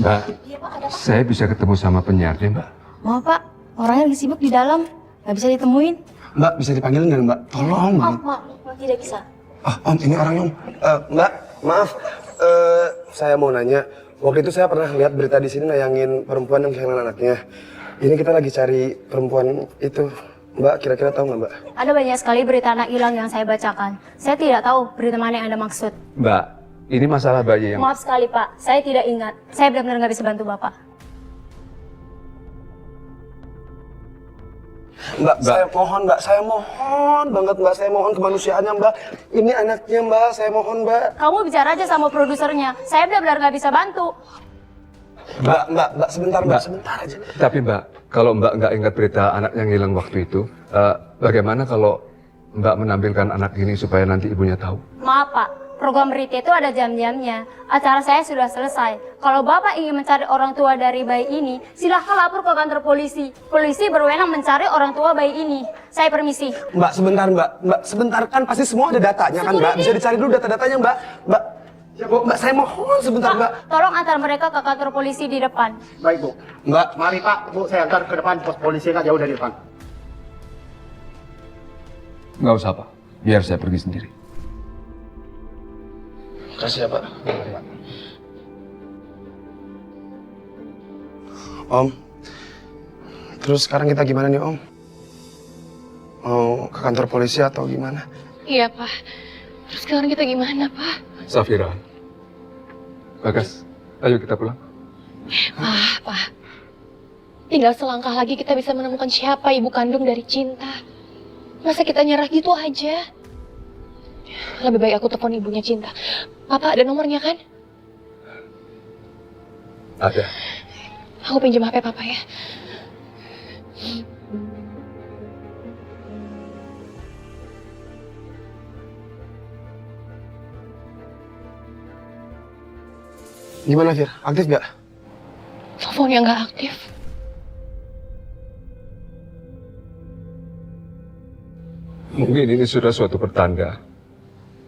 Mbak, Iya Pak, ada Pak. saya bisa ketemu sama penyiarnya, Mbak. Maaf Pak, orangnya lagi sibuk di dalam. Nggak bisa ditemuin. Mbak, bisa dipanggilin nggak Mbak? Tolong. Maaf, tidak bisa. Om, ini orangnya Om. Mbak, maaf. Saya mau nanya. Waktu itu saya pernah lihat berita di sini nayangin perempuan yang kehilangan anaknya. Ini kita lagi cari perempuan itu. Mbak, kira-kira tahu nggak Mbak? Ada banyak sekali berita anak hilang yang saya bacakan. Saya tidak tahu berita mana yang Anda maksud. Mbak, ini masalah bayi yang... Maaf sekali Pak, saya tidak ingat. Saya benar-benar nggak bisa bantu Bapak. Mbak, saya mohon banget Mbak, saya mohon kemanusiaannya Mbak. Ini anaknya Mbak, saya mohon Mbak. Kamu bicara aja sama produsernya. Saya benar-benar nggak bisa bantu. Mbak, sebentar Mbak, sebentar aja. Tapi Mbak, kalau Mbak nggak ingat berita anak yang hilang waktu itu, bagaimana kalau Mbak menampilkan anak ini supaya nanti ibunya tahu? Maaf Pak, program berita itu ada jam-jamnya. Acara saya sudah selesai. Kalau Bapak ingin mencari orang tua dari bayi ini, silahkan lapor ke kantor polisi. Polisi berwenang mencari orang tua bayi ini. Saya permisi. Mbak, sebentar Mbak. Mbak, sebentar kan pasti semua ada datanya kan Mbak. Bisa dicari dulu data-datanya Mbak. Mbak, saya mohon sebentar Mbak. Tolong antar mereka ke kantor polisi di depan. Baik Bu. Mbak, Mari Pak, Bu saya antar ke depan pos polisi kan jauh dari depan. Nggak usah, Pak. Biar saya pergi sendiri. kasih ya Pak. Om, terus sekarang kita gimana nih Om? Mau ke kantor polisi atau gimana? Iya, Pak. Terus sekarang kita gimana, Pak? Safira, Bagas, ayo kita pulang. Pak. Tinggal selangkah lagi kita bisa menemukan siapa ibu kandung dari Cinta. Masa kita nyerah gitu aja? Lebih baik aku telepon ibunya Cinta. Papa ada nomornya kan? Ada. Aku pinjam HP Papa ya. Gimana Fir? Aktif gak? Teleponnya nggak aktif. Mungkin ini sudah suatu pertanda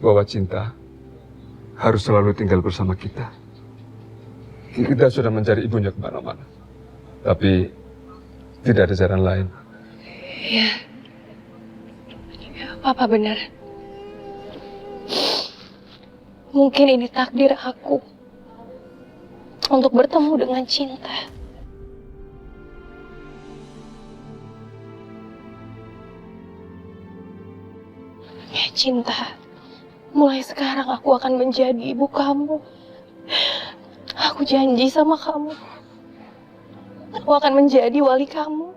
bahwa Cinta harus selalu tinggal bersama kita. Kita sudah mencari ibunya kemana-mana, tapi tidak ada jalan lain. Iya. Papa benar. Mungkin ini takdir aku untuk bertemu dengan Cinta. Ya Cinta, mulai sekarang aku akan menjadi ibu kamu. Aku janji sama kamu. Aku akan menjadi wali kamu.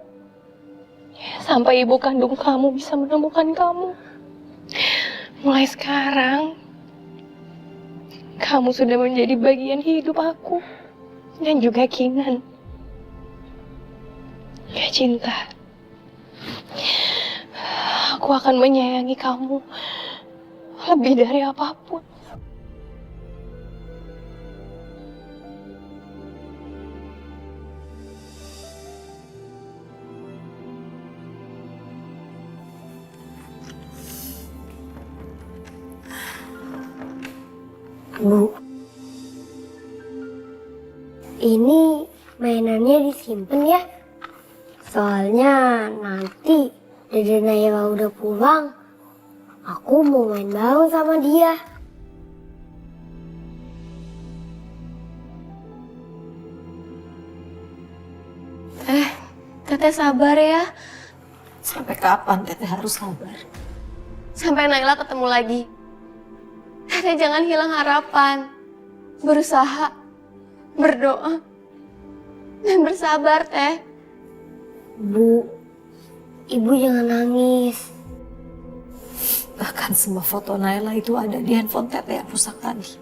Sampai ibu kandung kamu bisa menemukan kamu. Mulai sekarang, kamu sudah menjadi bagian hidup aku. Dan juga Kinan. Ya Cinta. Aku akan menyayangi kamu lebih dari apapun. Bu, ini mainannya disimpan ya. Soalnya nanti Dede Naila udah pulang, aku mau main bareng sama dia. Teteh sabar ya. Sampai kapan Teteh harus sabar? Sampai Naila ketemu lagi. Teteh jangan hilang harapan. Berusaha, berdoa, dan bersabar, Teh. Bu, Ibu jangan nangis. Bahkan semua foto Naila itu ada di handphone Teteh yang rusak tadi.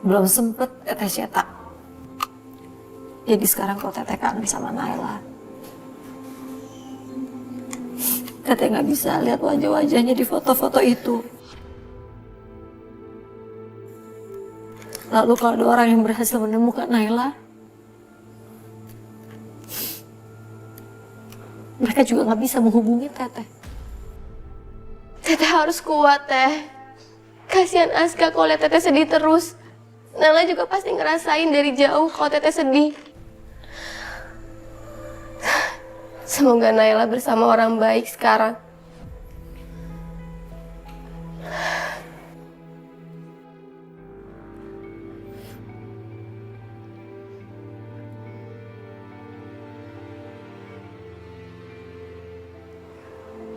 Belum sempet Teteh cetak. Jadi sekarang kalau Teteh kangen sama Naila, Teteh nggak bisa lihat wajah-wajahnya di foto-foto itu. Lalu kalau ada orang yang berhasil menemukan Naila, mereka juga nggak bisa menghubungi Teteh. Teteh harus kuat, Teh. Kasihan Aska kalau lihat Teteh sedih terus. Naila juga pasti ngerasain dari jauh kalau Teteh sedih. Semoga Naila bersama orang baik sekarang.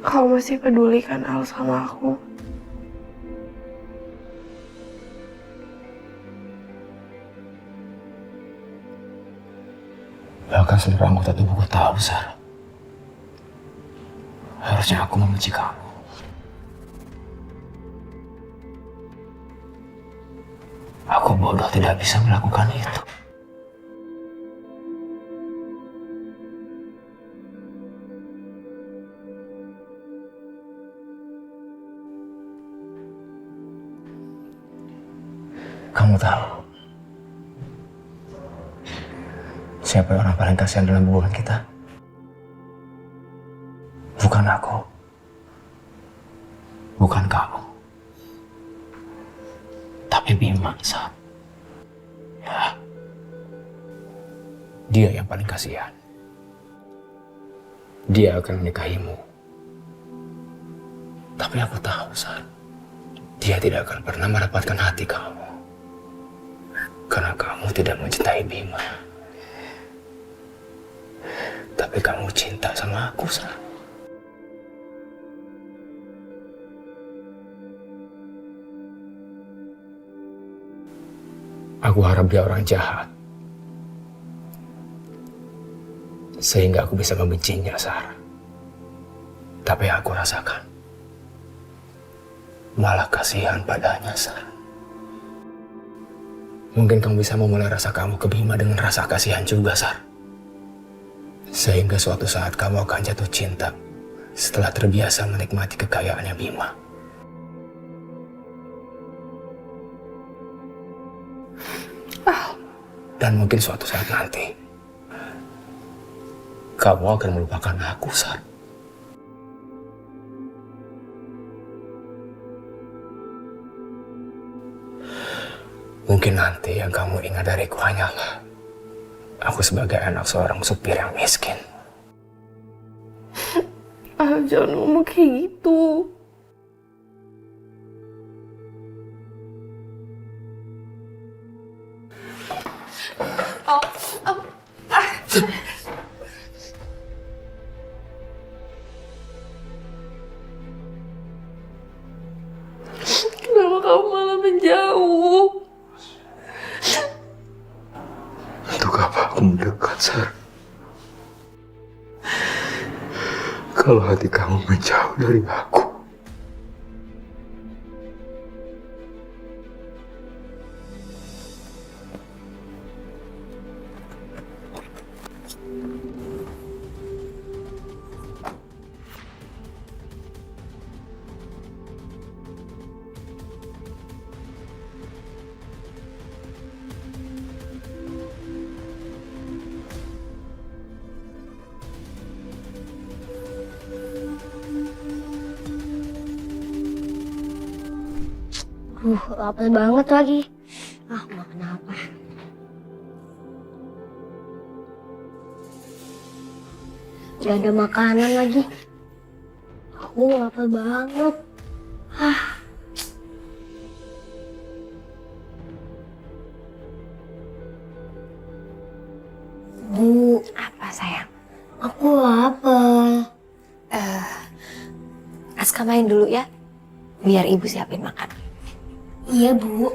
Kau masih peduli kan Al sama aku? Bahkan seluruh anggota tubuhku tahu, Sar. Harusnya aku membenci kamu. Aku bodoh tidak bisa melakukan itu. Kamu tahu siapa orang paling kasihan dalam hubungan kita? Bukan aku, bukan kamu, tapi Bima, Sar. Ya, dia yang paling kasihan. Dia akan menikahimu. Tapi aku tahu, Sar, dia tidak akan pernah mendapatkan hati kamu. Karena kamu tidak mencintai Bima. Tapi kamu cinta sama aku, Sar. Aku harap dia orang jahat. Sehingga aku bisa membencinya, Sar. Tapi aku rasakan malah kasihan padanya, Sar. Mungkin kamu bisa memulai rasa kamu ke Bima dengan rasa kasihan juga, Sar. Sehingga suatu saat kamu akan jatuh cinta setelah terbiasa menikmati kekayaannya Bima. Dan mungkin suatu saat nanti kamu akan melupakan aku, Sar. Mungkin nanti yang kamu ingat dariku hanyalah aku sebagai anak seorang supir yang miskin. Jangan ngomong kayak gitu. Kenapa kamu malah menjauh? Untuk apa aku mendekat, Sar? Kalau hati kamu menjauh dari aku. Lapar banget lagi. Makan apa? Gak ada makanan lagi. Aku lapar banget. Bu, Apa sayang? aku lapar. Aska main dulu ya. Biar ibu siapin makan. Iya, Bu.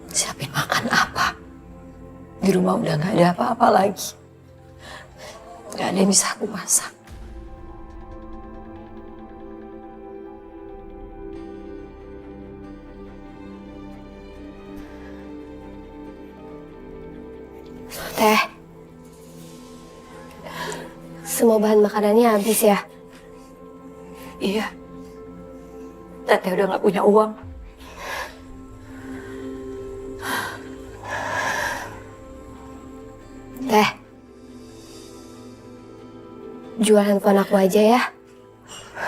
Siapin makan apa? Di rumah udah gak ada apa-apa lagi. Gak ada yang bisa aku masak. Teh. Semua bahan makanannya habis ya? Iya, Teteh udah nggak punya uang. Teh, jual handphone aku aja ya.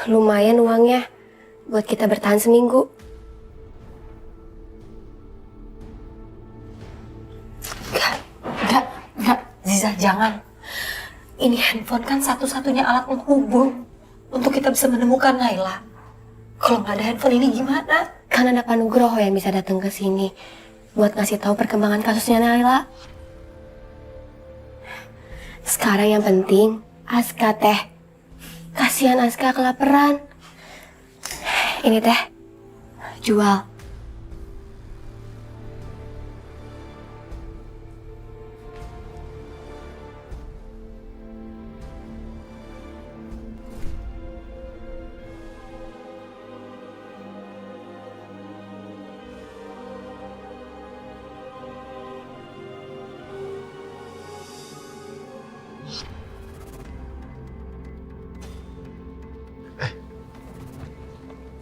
Lumayan uangnya buat kita bertahan seminggu. Enggak, Ziza, jangan. Ini handphone kan satu-satunya alat menghubung untuk kita bisa menemukan Naila. Kalau nggak ada handphone ini gimana? Kan ada Pak Nugroho yang bisa datang ke sini buat ngasih tahu perkembangan kasusnya Naila. Sekarang yang penting Aska teh. Kasihan Aska kelaparan. Ini teh, jual.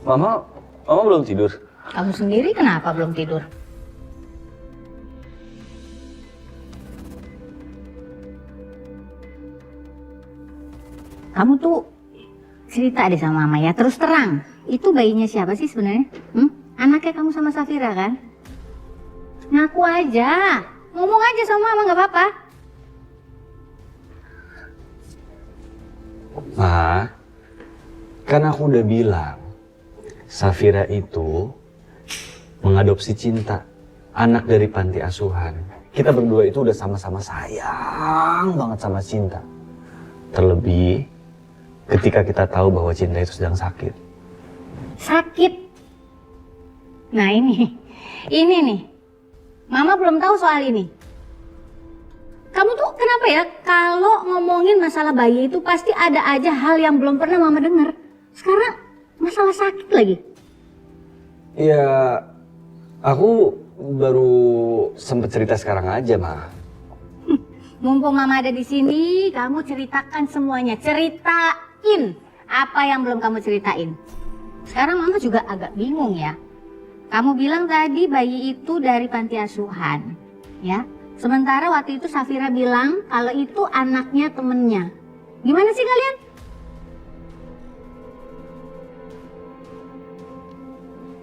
Mama belum tidur. Kamu sendiri kenapa belum tidur? Kamu tuh cerita deh sama Mama ya, terus terang. Itu bayinya siapa sih sebenarnya? Anaknya kamu sama Safira kan? Ngaku aja, ngomong aja sama Mama nggak apa-apa. Ma, kan aku udah bilang, Safira itu mengadopsi Cinta, anak dari panti asuhan. Kita berdua itu udah sama-sama sayang banget sama Cinta. Terlebih ketika kita tahu bahwa Cinta itu sedang sakit. Sakit? Nah ini nih, Mama belum tahu soal ini. Kamu tuh kenapa ya kalau ngomongin masalah bayi itu pasti ada aja hal yang belum pernah Mama dengar. Sekarang masalah sakit lagi. Ya, aku baru sempet cerita sekarang aja, Ma. Mumpung Mama ada di sini, kamu ceritakan semuanya. Ceritain apa yang belum kamu ceritain. Sekarang Mama juga agak bingung ya. Kamu bilang tadi bayi itu dari panti asuhan, ya. Sementara waktu itu Safira bilang kalau itu anaknya temennya. Gimana sih kalian?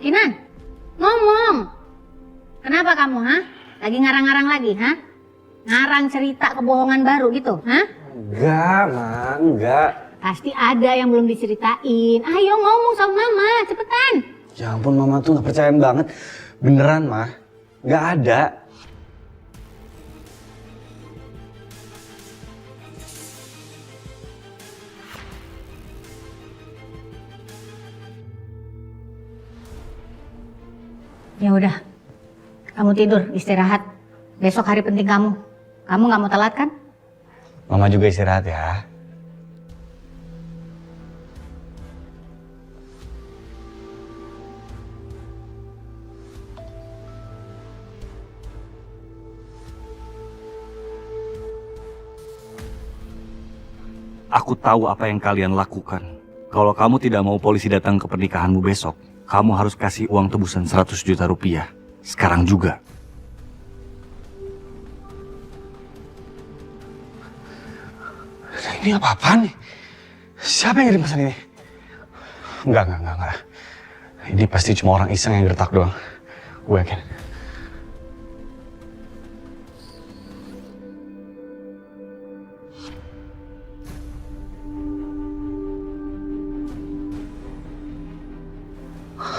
Kinan, ngomong. Kenapa kamu, ha? Lagi ngarang-ngarang lagi, ha? Ngarang cerita kebohongan baru gitu, ha? Enggak, Ma, enggak. Pasti ada yang belum diceritain. Ayo ngomong sama Mama, cepetan. Ya ampun, Mama tuh gak percaya banget. Beneran, Ma. Gak ada. Ya udah, kamu tidur, istirahat. Besok hari penting kamu. Kamu nggak mau telat kan? Mama juga istirahat ya. Aku tahu apa yang kalian lakukan. Kalau kamu tidak mau polisi datang ke pernikahanmu besok, kamu harus kasih uang tebusan 100 juta rupiah. Sekarang juga. Ini apa-apaan nih? Siapa yang ngirim pesan ini? Enggak. Ini pasti cuma orang iseng yang gertak doang. Gue yakin.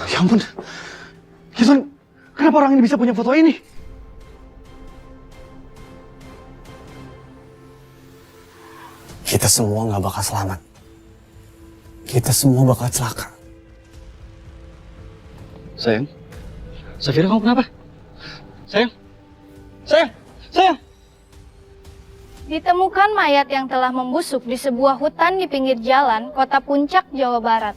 Ya ampun. Jason, kenapa orang ini bisa punya foto ini? Kita semua nggak bakal selamat. Kita semua bakal celaka. Sayang, Safira kamu kenapa? Sayang. Ditemukan mayat yang telah membusuk di sebuah hutan di pinggir jalan, Kota Puncak, Jawa Barat.